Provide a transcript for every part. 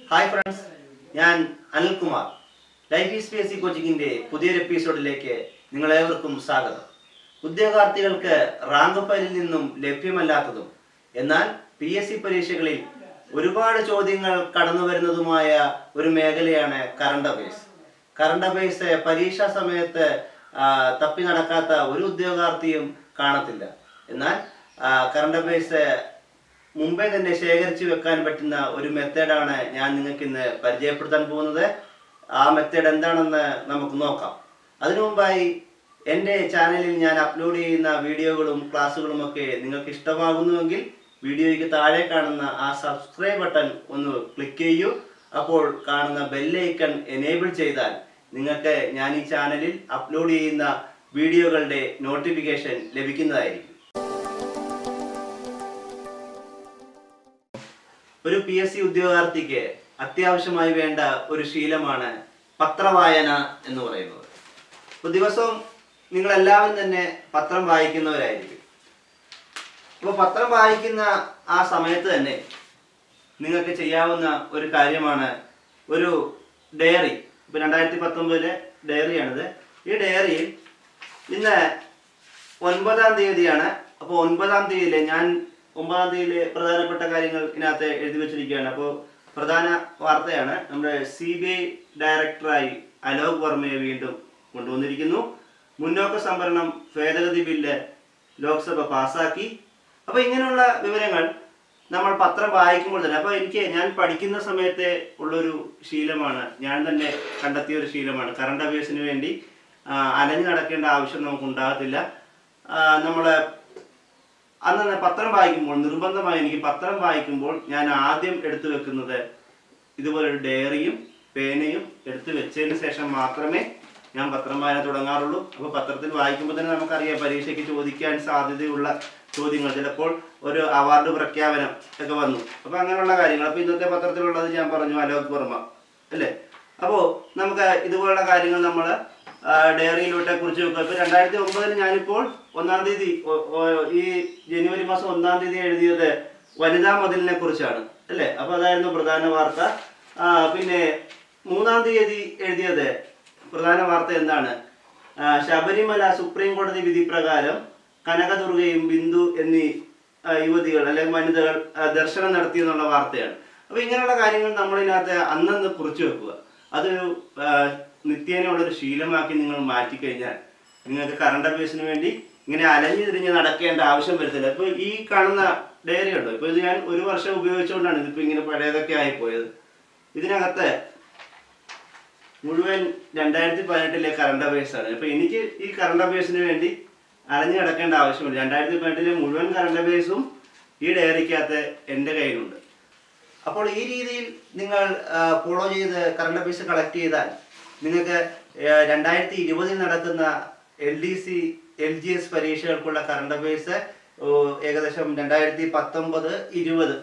Hi friends, ഞാൻ Anilkumar. Life is PSC കോച്ചിങ്ങിൻ്റെ പുതിയൊരു എപ്പിസോഡിലേക്ക് നിങ്ങളേവർക്കും സ്വാഗതം. ഉദ്യോഗാർത്ഥികൾക്ക് റാങ്ക് ഫയലിൽ നിന്നും ലഭ്യമല്ലാത്തതും എന്നാൽ PSC പരീക്ഷകളിൽ ഒരുപാട് ചോദ്യങ്ങൾ കടന്നു വരുന്നതുമായ ഒരു മേഖലയാണ് കറണ്ട് അഫയേഴ്സ്. കറണ്ട് അഫയേഴ്സ് പരീക്ഷാ സമയത്ത് തപ്പി നടക്കാത്ത ഒരു ഉദ്യോഗാർത്ഥിയും കാണത്തില്ല. എന്നാൽ കറണ്ട് അഫയേഴ്സ് മുമ്പേ തന്നെ ശേഖരിച്ചു വെക്കാൻ പറ്റുന്ന ഒരു മെത്തേഡാണ് ഞാൻ നിങ്ങൾക്ക് ഇന്ന് പരിചയപ്പെടുത്താൻ പോകുന്നത്. ആ മെത്തേഡ് എന്താണെന്ന് നമുക്ക് നോക്കാം. അതിനു മുമ്പായി എൻ്റെ ചാനലിൽ ഞാൻ അപ്ലോഡ് ചെയ്യുന്ന വീഡിയോകളും ക്ലാസ്സുകളും ഒക്കെ നിങ്ങൾക്ക് ഇഷ്ടമാകുന്നുവെങ്കിൽ വീഡിയോയ്ക്ക് താഴെ കാണുന്ന ആ സബ്സ്ക്രൈബ് ബട്ടൺ ഒന്ന് ക്ലിക്ക് ചെയ്യൂ. അപ്പോൾ കാണുന്ന ബെല്ലൈക്കൺ എനേബിൾ ചെയ്താൽ നിങ്ങൾക്ക് ഞാൻ ഈ ചാനലിൽ അപ്ലോഡ് ചെയ്യുന്ന വീഡിയോകളുടെ നോട്ടിഫിക്കേഷൻ ലഭിക്കുന്നതായിരിക്കും. ഒരു PSC ഉദ്യോഗാർത്ഥിക്ക് അത്യാവശ്യമായി വേണ്ട ഒരു ശീലമാണ് പത്രവായന എന്ന് പറയുന്നത്. അപ്പോൾ ദിവസവും നിങ്ങളെല്ലാവരും തന്നെ പത്രം വായിക്കുന്നവരായിരിക്കും. അപ്പോൾ പത്രം വായിക്കുന്ന ആ സമയത്ത് തന്നെ നിങ്ങൾക്ക് ചെയ്യാവുന്ന ഒരു കാര്യമാണ് ഒരു ഡയറി. ഇപ്പോൾ 2019 ഡയറിയാണിത്. ഈ ഡയറിയിൽ ഇന്ന് 9-ാം തീയതിയാണ്. അപ്പോൾ 9-ാം തീയതിയിൽ ഞാൻ 9-ാം തീയതിയിലെ പ്രധാനപ്പെട്ട കാര്യങ്ങൾ ഇതിനകത്ത് എഴുതി വെച്ചിരിക്കുകയാണ്. അപ്പോൾ പ്രധാന വാർത്തയാണ്, നമ്മുടെ CBI ഡയറക്ടറായി അലോക് വർമ്മയെ വീണ്ടും കൊണ്ടുവന്നിരിക്കുന്നു. മുന്നോക്ക സംവരണം ഭേദഗതി ബില്ല് ലോക്സഭ പാസാക്കി. അപ്പോൾ ഇങ്ങനെയുള്ള വിവരങ്ങൾ നമ്മൾ പത്രം വായിക്കുമ്പോൾ തന്നെ, അപ്പോൾ ഞാൻ പഠിക്കുന്ന സമയത്തെ ഉള്ളൊരു ശീലമാണ്, ഞാൻ തന്നെ കണ്ടെത്തിയ ഒരു ശീലമാണ്. കറണ്ട് അഫയേഴ്സിന് വേണ്ടി അലഞ്ഞു നടക്കേണ്ട ആവശ്യം നമുക്ക് ഉണ്ടാകത്തില്ല. നമ്മൾ അന്ന് പത്രം വായിക്കുമ്പോൾ നിർബന്ധമായി എനിക്ക് പത്രം വായിക്കുമ്പോൾ ഞാൻ ആദ്യം എടുത്തു വെക്കുന്നത് ഇതുപോലൊരു ഡയറിയും പേനയും എടുത്തു വെച്ചതിന് ശേഷം മാത്രമേ ഞാൻ പത്രം വായന തുടങ്ങാറുള്ളൂ. അപ്പോൾ പത്രത്തിൽ വായിക്കുമ്പോൾ തന്നെ നമുക്കറിയാം പരീക്ഷയ്ക്ക് ചോദിക്കാൻ സാധ്യതയുള്ള ചോദ്യങ്ങൾ, ചിലപ്പോൾ ഒരു അവാർഡ് പ്രഖ്യാപനം ഒക്കെ വന്നു. അപ്പോൾ അങ്ങനെയുള്ള കാര്യങ്ങൾ. അപ്പോൾ ഇന്നത്തെ പത്രത്തിലുള്ളത് ഞാൻ പറഞ്ഞു, അലോക് വർമ്മ അല്ലേ. അപ്പോൾ നമുക്ക് ഇതുപോലുള്ള കാര്യങ്ങൾ നമ്മൾ ഡയറിയിലോട്ടെ കുറിച്ച് വെക്കുക. ഇപ്പോൾ 2009 ഞാനിപ്പോൾ 1-ാം തീയതി, ഈ ജനുവരി മാസം 1-ാം തീയതി എഴുതിയത് വനിതാ മതിലിനെ കുറിച്ചാണ് അല്ലേ. അപ്പോൾ അതായിരുന്നു പ്രധാന വാർത്ത. പിന്നെ 3-ാം തീയതി എഴുതിയത് പ്രധാന വാർത്ത എന്താണ്? ശബരിമല സുപ്രീം കോടതി വിധി പ്രകാരം കനകദുർഗയും ബിന്ദു എന്നീ യുവതികൾ അല്ലെങ്കിൽ വനിതകൾ ദർശനം നടത്തി എന്നുള്ള വാർത്തയാണ്. അപ്പോൾ ഇങ്ങനെയുള്ള കാര്യങ്ങൾ നമ്മളിതിനകത്ത് അന്നന്ന് കുറിച്ച് വെക്കുക. അതൊരു നിത്യേനയുള്ളൊരു ശീലമാക്കി നിങ്ങൾ മാറ്റിക്കഴിഞ്ഞാൽ നിങ്ങൾക്ക് കറണ്ട് അഫയേഴ്സിന് വേണ്ടി ഇങ്ങനെ അലഞ്ഞു തിരിഞ്ഞ് നടക്കേണ്ട ആവശ്യം വരത്തില്ല. ഇപ്പോൾ ഈ കാണുന്ന ഡയറി ഉണ്ടോ, ഇപ്പോൾ ഇത് ഞാൻ 1 വർഷം ഉപയോഗിച്ചുകൊണ്ടാണ് ഇതിപ്പോൾ ഇങ്ങനെ പഴയതൊക്കെ ആയിപ്പോയത്. ഇതിനകത്ത് മുഴുവൻ 2018 കറണ്ട് അഫയേഴ്സാണ്. ഇപ്പോൾ എനിക്ക് ഈ കറണ്ട് അഫയേഴ്സിന് വേണ്ടി അലഞ്ഞു കിടക്കേണ്ട ആവശ്യമില്ല. 2018 മുഴുവൻ കറണ്ട് അഫയേഴ്സും ഈ ഡയറിക്കകത്ത് എൻ്റെ കയ്യിലുണ്ട്. അപ്പോൾ ഈ രീതിയിൽ നിങ്ങൾ ഫോളോ ചെയ്ത് കറണ്ട് അഫയേഴ്സ് കളക്ട് ചെയ്താൽ നിങ്ങൾക്ക് 2020 നടക്കുന്ന LDC LGS പരീക്ഷകൾക്കുള്ള കറണ്ട് അഫയേഴ്സ് ഏകദേശം 2019-20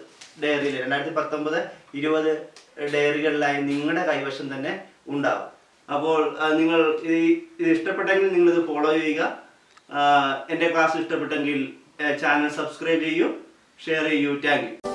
ഡയറിയിൽ 2019-20 ഡയറികളിലായി നിങ്ങളുടെ കൈവശം തന്നെ ഉണ്ടാകും. അപ്പോൾ നിങ്ങൾ ഇത് ഇഷ്ടപ്പെട്ടെങ്കിൽ നിങ്ങളിത് ഫോളോ ചെയ്യുക. എൻ്റെ ക്ലാസ് ഇഷ്ടപ്പെട്ടെങ്കിൽ ചാനൽ സബ്സ്ക്രൈബ് ചെയ്യൂ, ഷെയർ ചെയ്യൂ. Thank you.